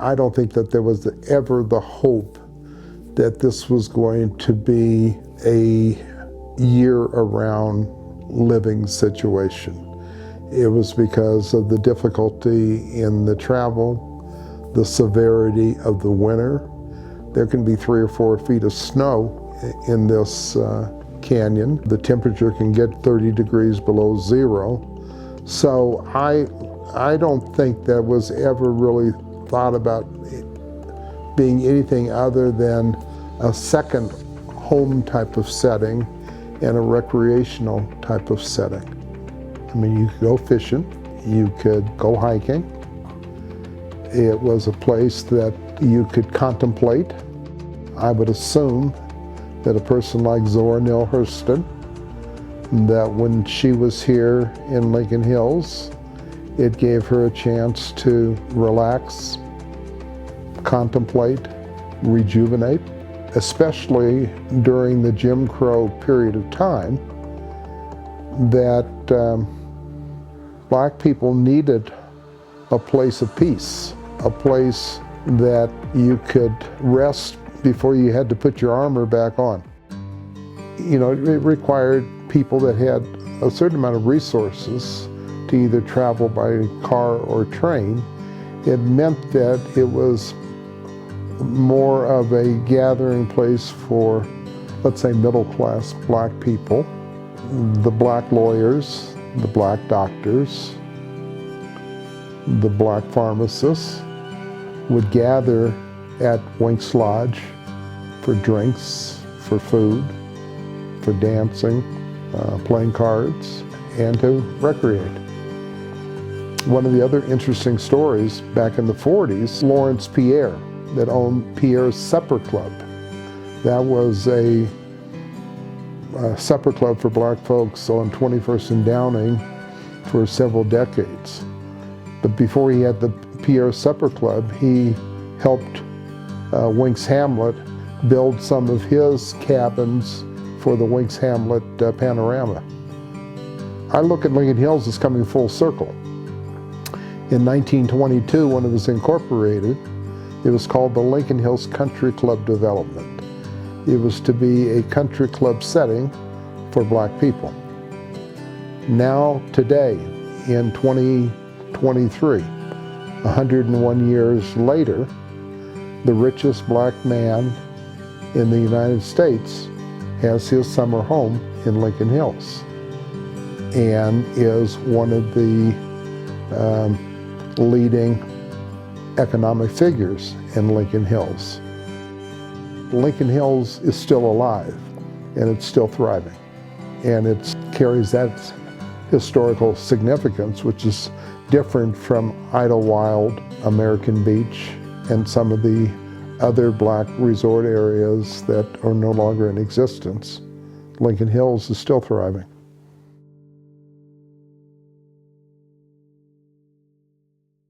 I don't think that there was ever the hope that this was going to be a year-around living situation. It was because of the difficulty in the travel, the severity of the winter. There can be 3 or 4 feet of snow in this canyon. The temperature can get 30 degrees below zero. So I don't think that was ever really thought about being anything other than a second home type of setting and a recreational type of setting. I mean, you could go fishing, you could go hiking. It was a place that you could contemplate. I would assume that a person like Zora Neale Hurston, that when she was here in Lincoln Hills, it gave her a chance to relax, contemplate, rejuvenate, especially during the Jim Crow period of time, that Black people needed a place of peace, a place that you could rest before you had to put your armor back on. You know, it required people that had a certain amount of resources to either travel by car or train. It meant that it was more of a gathering place for, let's say, middle-class Black people, the Black lawyers, the Black doctors, the Black pharmacists would gather at Wink's Lodge for drinks, for food, for dancing, playing cards, and to recreate. One of the other interesting stories back in the 40s, Lawrence Pierre, that owned Pierre's Supper Club. That was a supper club for Black folks on 21st and Downing for several decades. But before he had the Pierre Supper Club, he helped Wink's Hamlet build some of his cabins for the Wink's Hamlet panorama. I look at Lincoln Hills as coming full circle. In 1922, when it was incorporated, it was called the Lincoln Hills Country Club Development. It was to be a country club setting for Black people. Now, today, in 2023, 101 years later, the richest Black man in the United States has his summer home in Lincoln Hills and is one of the leading economic figures in Lincoln Hills. Lincoln Hills is still alive and it's still thriving, and it carries that historical significance, which is different from Idlewild, American Beach, and some of the other Black resort areas that are no longer in existence. Lincoln Hills is still thriving.